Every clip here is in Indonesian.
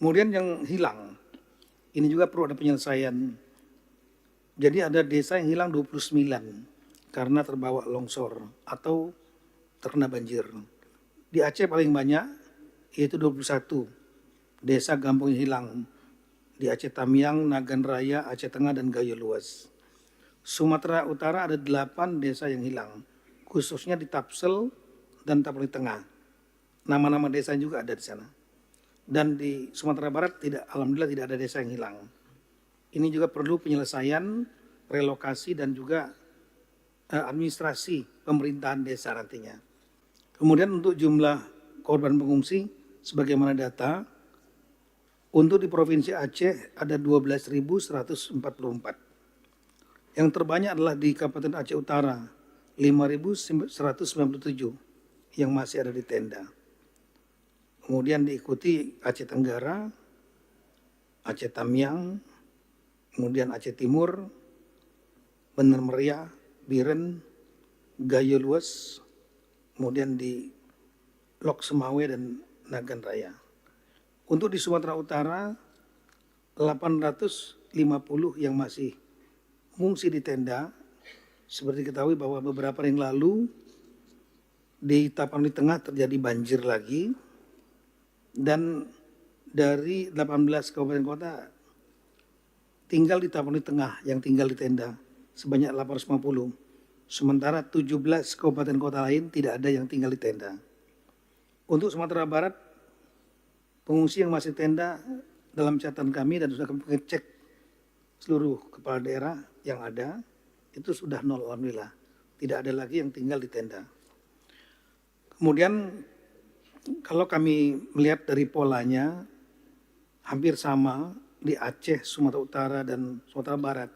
Kemudian yang hilang, ini juga perlu ada penyelesaian. Jadi ada desa yang hilang 29 karena terbawa longsor atau terkena banjir. Di Aceh paling banyak yaitu 21 desa kampung yang hilang. Di Aceh Tamiang, Nagan Raya, Aceh Tengah, dan Gayo Luas. Sumatera Utara ada 8 desa yang hilang, khususnya di Tapsel dan Tapeli Tengah. Nama-nama desa juga ada di sana. Dan di Sumatera Barat alhamdulillah tidak ada desa yang hilang. Ini juga perlu penyelesaian, relokasi dan juga administrasi pemerintahan desa nantinya. Kemudian untuk jumlah korban pengungsi, sebagaimana data, untuk di Provinsi Aceh ada 12.144. Yang terbanyak adalah di Kabupaten Aceh Utara, 5.197 yang masih ada di tenda. Kemudian diikuti Aceh Tenggara, Aceh Tamiang, kemudian Aceh Timur, Bener Meriah, Biren, Gayo Luas, kemudian di Lok Semawe dan Nagan Raya. Untuk di Sumatera Utara, 850 yang masih mengungsi di tenda. Seperti diketahui bahwa beberapa hari yang lalu di Tapanuli Tengah terjadi banjir lagi. Dan dari 18 kabupaten kota tinggal di Tapanuli Tengah yang tinggal di tenda sebanyak 850. Sementara 17 kabupaten kota lain tidak ada yang tinggal di tenda. Untuk Sumatera Barat, pengungsi yang masih tenda dalam catatan kami dan sudah kami ngecek seluruh kepala daerah yang ada, itu sudah nol alhamdulillah. Tidak ada lagi yang tinggal di tenda. Kemudian kalau kami melihat dari polanya, hampir sama di Aceh, Sumatera Utara, dan Sumatera Barat.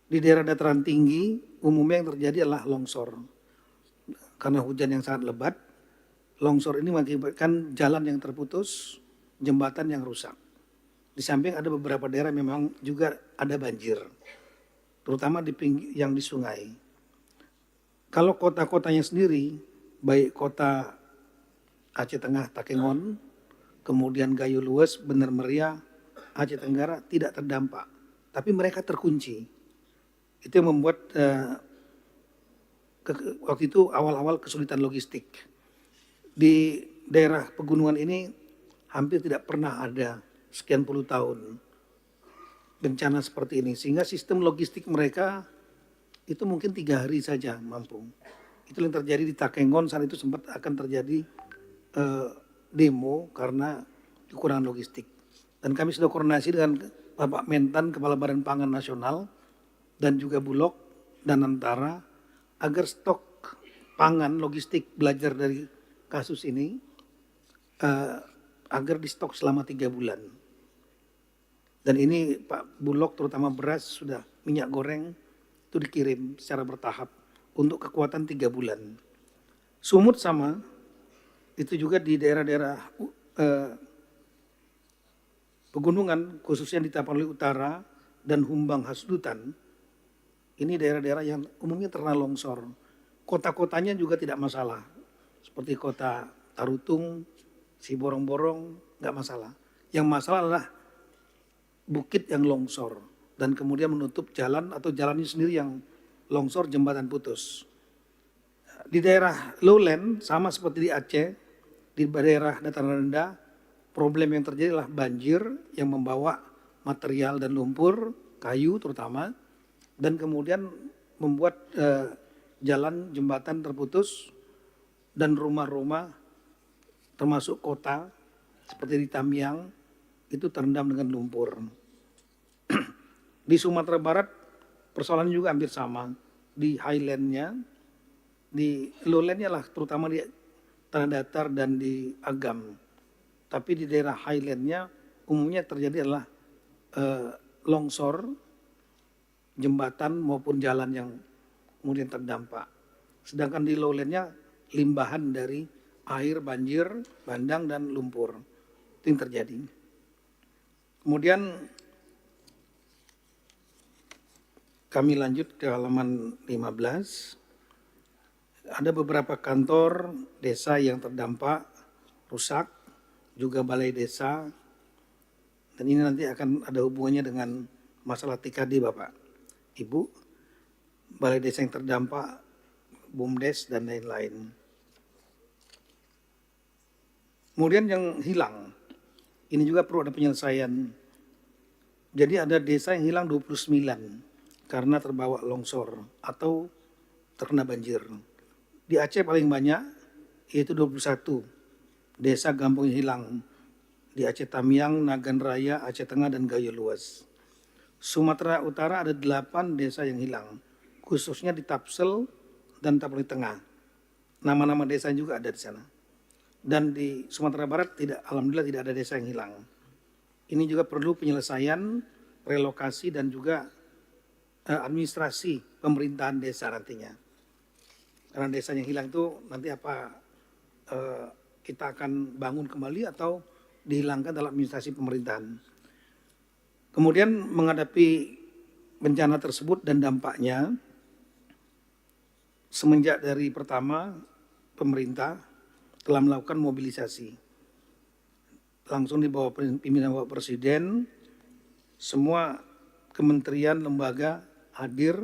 Di daerah dataran tinggi, umumnya yang terjadi adalah longsor. Karena hujan yang sangat lebat, longsor ini mengakibatkan jalan yang terputus, jembatan yang rusak. Di samping ada beberapa daerah memang juga ada banjir, terutama yang di sungai. Kalau kota-kotanya sendiri, baik kota Aceh Tengah, Takengon, kemudian Gayo Luas, Bener Meriah, Aceh Tenggara tidak terdampak, tapi mereka terkunci. Itu yang membuat waktu itu awal-awal kesulitan logistik. Di daerah pegunungan ini hampir tidak pernah ada sekian puluh tahun bencana seperti ini, sehingga sistem logistik mereka itu mungkin 3 hari saja mampu. Itu yang terjadi di Takengon, saat itu sempat akan terjadi demo karena kekurangan logistik. Dan kami sudah koordinasi dengan Bapak Mentan, Kepala Badan Pangan Nasional, dan juga Bulog dan Antara, agar stok pangan logistik belajar dari kasus ini, agar di stok selama 3 bulan. Dan ini Pak Bulog terutama beras, sudah minyak goreng, itu dikirim secara bertahap untuk kekuatan 3 bulan. Sumut sama, itu juga di daerah-daerah pegunungan, khususnya di Tapanuli Utara dan Humbang Hasdutan. Ini daerah-daerah yang umumnya terkena longsor. Kota-kotanya juga tidak masalah, seperti kota Tarutung, Siborong-borong, nggak masalah. Yang masalah adalah bukit yang longsor dan kemudian menutup jalan atau jalannya sendiri yang longsor, jembatan putus. Di daerah lowland sama seperti di Aceh, di daerah dataran rendah, problem yang terjadi adalah banjir yang membawa material dan lumpur, kayu terutama, dan kemudian membuat jalan jembatan terputus dan rumah-rumah termasuk kota seperti di Tamiang itu terendam dengan lumpur. Di Sumatera Barat persoalan juga hampir sama. Di highlandnya, di lowlandnya lah, terutama di tanah datar dan di Agam. Tapi di daerah highlandnya umumnya terjadi adalah longsor, jembatan maupun jalan yang kemudian terdampak. Sedangkan di lowlandnya limbahan dari air, banjir, bandang, dan lumpur. Itu yang terjadi. Kemudian kami lanjut ke halaman 15. Ada beberapa kantor desa yang terdampak rusak, juga balai desa, Dan ini nanti akan ada hubungannya dengan masalah TKD Bapak, Ibu, balai desa yang terdampak, BUMDes, dan lain-lain. Kemudian yang hilang, ini juga perlu ada penyelesaian. Jadi ada desa yang hilang 29 karena terbawa longsor atau terkena banjir. Di Aceh paling banyak, yaitu 21 desa kampung yang hilang. Di Aceh Tamiang, Nagan Raya, Aceh Tengah, dan Gayo Luas. Sumatera Utara ada 8 desa yang hilang, khususnya di Tapsel dan Tapeli Tengah. Nama-nama desa juga ada di sana. Dan di Sumatera Barat alhamdulillah tidak ada desa yang hilang. Ini juga perlu penyelesaian, relokasi, dan juga administrasi pemerintahan desa nantinya. Karena desa yang hilang itu nanti kita akan bangun kembali atau dihilangkan dalam administrasi pemerintahan. Kemudian menghadapi bencana tersebut dan dampaknya, semenjak dari pertama pemerintah telah melakukan mobilisasi. Langsung di bawah pimpinan Bapak Presiden, semua kementerian, lembaga hadir,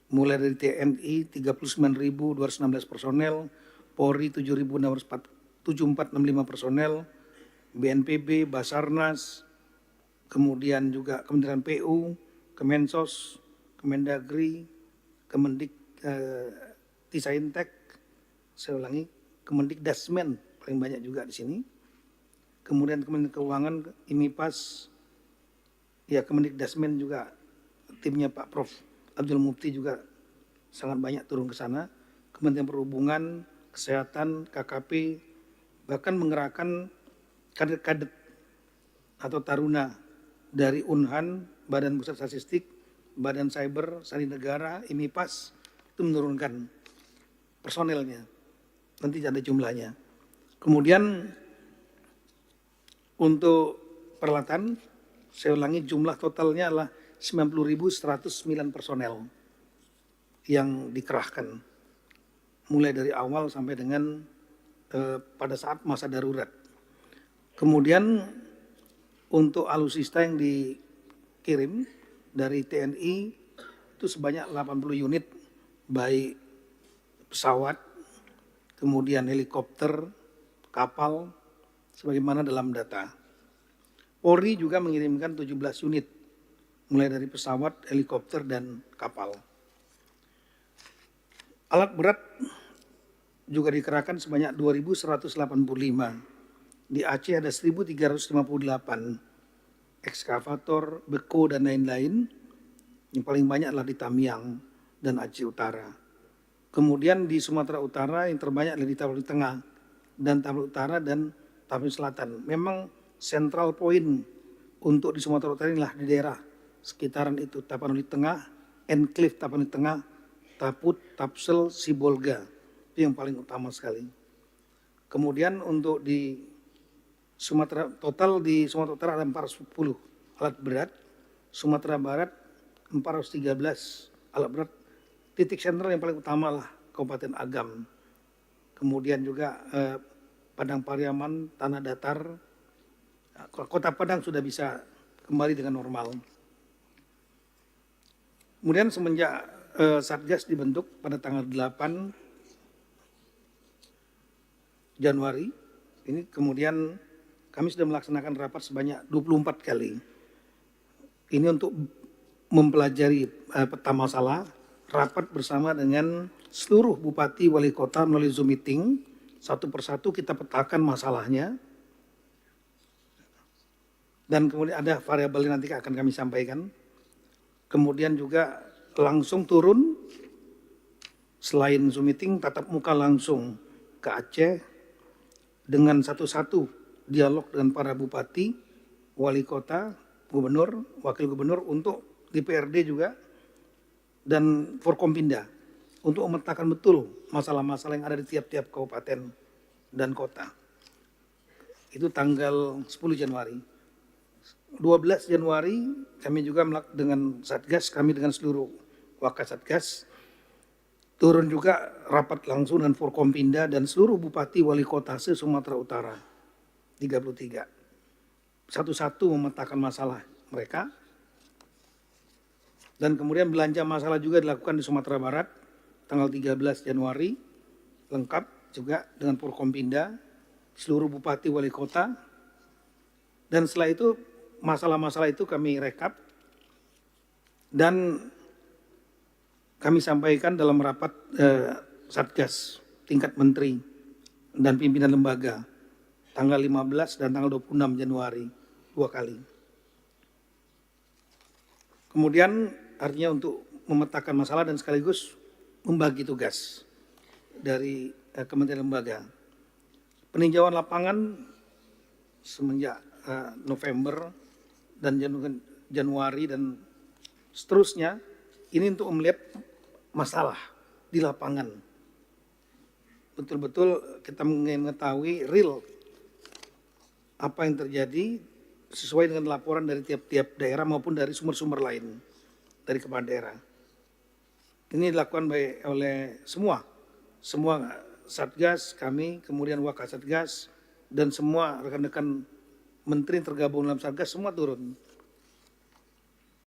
mulai dari TNI 39.216 personel, Polri 7.465 personel, BNPB, Basarnas, kemudian juga Kementerian PU, Kemensos, Kemendagri, Tisaintek, saya ulangi, Kemendikdasmen paling banyak juga di sini. Kemudian Kementerian Keuangan, IMIPAS, ya Kemendikdasmen juga timnya Pak Prof. Abdul Mufti juga sangat banyak turun ke sana. Kementerian Perhubungan, Kesehatan, KKP, bahkan menggerakkan kadet-kadet atau taruna dari Unhan, Badan Pusat Statistik, Badan Cyber, Sandi Negara, IMIPAS, itu menurunkan personelnya. Nanti ada jumlahnya. Kemudian untuk peralatan, saya ulangi, jumlah totalnya adalah 90.109 personel yang dikerahkan. Mulai dari awal sampai dengan pada saat masa darurat. Kemudian untuk alutsista yang dikirim dari TNI itu sebanyak 80 unit, baik pesawat, kemudian helikopter, kapal, sebagaimana dalam data. Polri juga mengirimkan 17 unit, mulai dari pesawat, helikopter, dan kapal. Alat berat juga dikerahkan sebanyak 2.185. Di Aceh ada 1.358 ekskavator, beko, dan lain-lain. Yang paling banyak adalah di Tamiang dan Aceh Utara. Kemudian di Sumatera Utara yang terbanyak adalah di Tapeli Tengah dan Tapeli Utara dan Tapeli Selatan. Memang central point untuk di Sumatera Utara inilah di daerah sekitaran itu, Tapanuli Tengah, Enclave Tapanuli Tengah, Taput, Tapsel, Sibolga. Itu yang paling utama sekali. Kemudian untuk di Sumatera, total di Sumatera Utara ada 410 alat berat, Sumatera Barat 413 alat berat. Titik sentral yang paling utama lah Kabupaten Agam. Kemudian juga Padang Pariaman, Tanah Datar. Kota Padang sudah bisa kembali dengan normal. Kemudian semenjak Satgas dibentuk pada tanggal 8 Januari, ini kemudian kami sudah melaksanakan rapat sebanyak 24 kali. Ini untuk mempelajari peta masalah, rapat bersama dengan seluruh bupati wali kota melalui Zoom meeting, satu persatu kita petakan masalahnya, dan kemudian ada variabel yang nanti akan kami sampaikan. Kemudian juga langsung turun, selain Zoom meeting, tatap muka langsung ke Aceh dengan satu-satu dialog dengan para bupati, wali kota, gubernur, wakil gubernur untuk DPRD juga, dan Forkompinda untuk memetakan betul masalah-masalah yang ada di tiap-tiap kabupaten dan kota. Itu tanggal 10 Januari. 12 Januari kami juga dengan Satgas, kami dengan seluruh Wakas Satgas, turun juga rapat langsung dengan Forkompinda dan seluruh bupati wali kota se-Sumatera Utara, 33. satu-satu memetakan masalah mereka. Dan kemudian belanja masalah juga dilakukan di Sumatera Barat tanggal 13 Januari, lengkap juga dengan Forkompinda, seluruh bupati wali kota. Dan setelah itu masalah-masalah itu kami rekap dan kami sampaikan dalam rapat Satgas tingkat menteri dan pimpinan lembaga tanggal 15 dan tanggal 26 Januari, 2 kali. Kemudian artinya untuk memetakan masalah dan sekaligus membagi tugas dari kementerian lembaga. Peninjauan lapangan semenjak November dan Januari dan seterusnya ini untuk melihat masalah di lapangan. Betul-betul kita mengetahui real apa yang terjadi sesuai dengan laporan dari tiap-tiap daerah maupun dari sumber-sumber lain dari kepala daerah. Ini dilakukan oleh semua Satgas, kami, kemudian Wakasatgas, dan semua rekan-rekan menteri yang tergabung dalam Satgas semua turun.